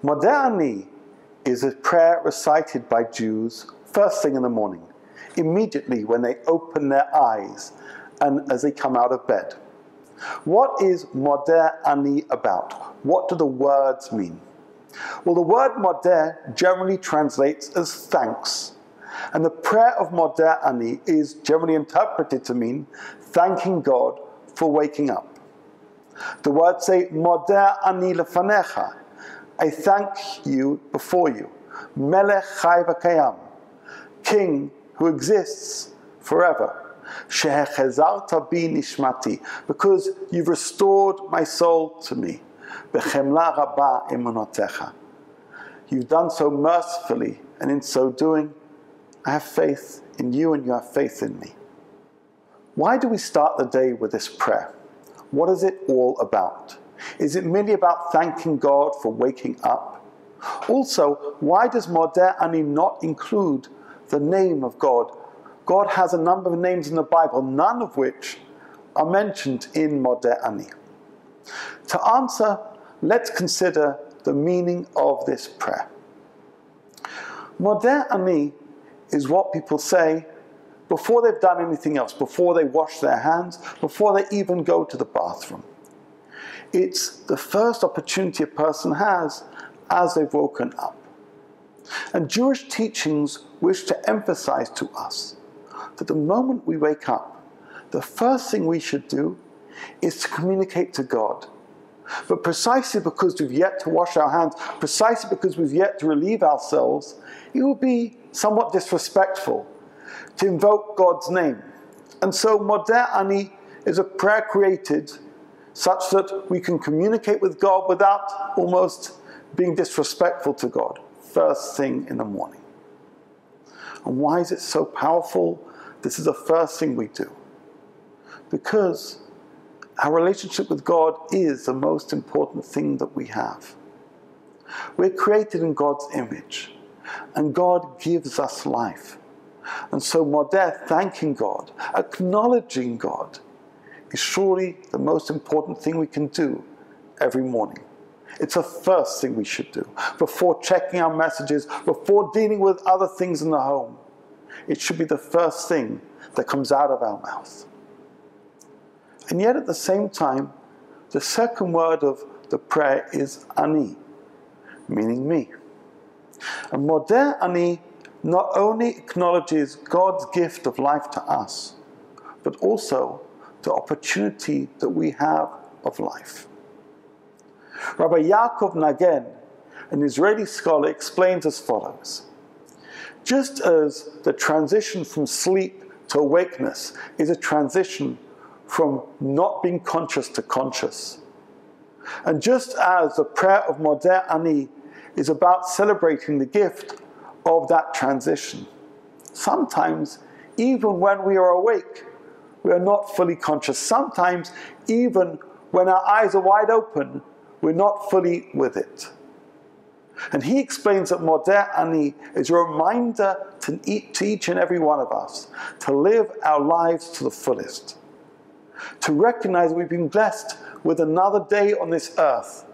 Modeh Ani is a prayer recited by Jews first thing in the morning, immediately when they open their eyes and as they come out of bed. What is Modeh Ani about? What do the words mean? Well, the word Modeh generally translates as thanks. And the prayer of Modeh Ani is generally interpreted to mean thanking God for waking up. The words say, Modeh Ani lefanecha, I thank you before you. Melech chai v'kayam, King who exists forever. Shehechezarta bi nishmati, because you've restored my soul to me. Bechemla rabba emunotecha. You've done so mercifully, and in so doing, I have faith in you and you have faith in me. Why do we start the day with this prayer? What is it all about? Is it merely about thanking God for waking up? Also, why does Modeh Ani not include the name of God? God has a number of names in the Bible, none of which are mentioned in Modeh Ani. To answer, let's consider the meaning of this prayer. Modeh Ani is what people say before they've done anything else, before they wash their hands, before they even go to the bathroom. It's the first opportunity a person has as they've woken up. And Jewish teachings wish to emphasize to us that the moment we wake up, the first thing we should do is to communicate to God. But precisely because we've yet to wash our hands, precisely because we've yet to relieve ourselves, it would be somewhat disrespectful to invoke God's name. And so Modeh Ani is a prayer created such that we can communicate with God without almost being disrespectful to God, first thing in the morning. And why is it so powerful? This is the first thing we do. Because our relationship with God is the most important thing that we have. We're created in God's image, and God gives us life. And so Modeh, thanking God, acknowledging God, is surely the most important thing we can do every morning. It's the first thing we should do. Before checking our messages, before dealing with other things in the home, it should be the first thing that comes out of our mouth. And yet at the same time, the second word of the prayer is Ani, meaning me. And Modeh Ani not only acknowledges God's gift of life to us, but also the opportunity that we have of life. Rabbi Yaakov Nagen, an Israeli scholar, explains as follows. Just as the transition from sleep to awakeness is a transition from not being conscious to conscious, and just as the prayer of Modeh Ani is about celebrating the gift of that transition, sometimes even when we are awake, we are not fully conscious. Sometimes even when our eyes are wide open, we're not fully with it. And he explains that Modeh Ani is a reminder to each and every one of us to live our lives to the fullest, to recognize we've been blessed with another day on this earth.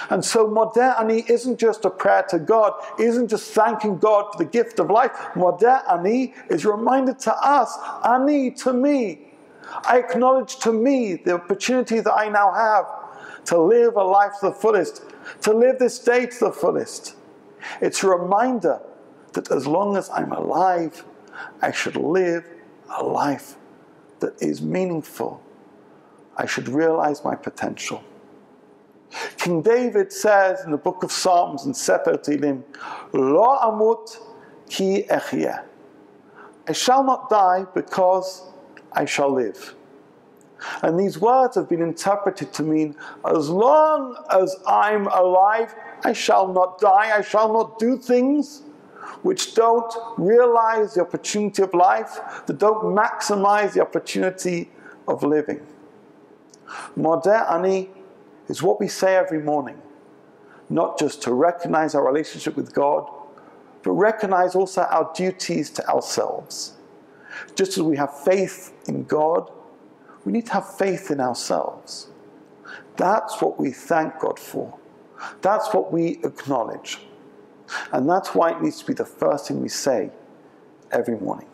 And so Modeh Ani isn't just a prayer to God, isn't just thanking God for the gift of life. Modeh Ani is a reminder to us, Ani, to me. I acknowledge to me the opportunity that I now have to live a life to the fullest, to live this day to the fullest. It's a reminder that as long as I'm alive, I should live a life that is meaningful. I should realize my potential. King David says in the book of Psalms in Sefer Tehillim, Lo amut ki echyeh. I shall not die because I shall live. And these words have been interpreted to mean, as long as I'm alive, I shall not die, I shall not do things which don't realize the opportunity of life, that don't maximize the opportunity of living. Modeh Ani is what we say every morning, not just to recognize our relationship with God, but recognize also our duties to ourselves. Just as we have faith in God, we need to have faith in ourselves. That's what we thank God for. That's what we acknowledge. And that's why it needs to be the first thing we say every morning.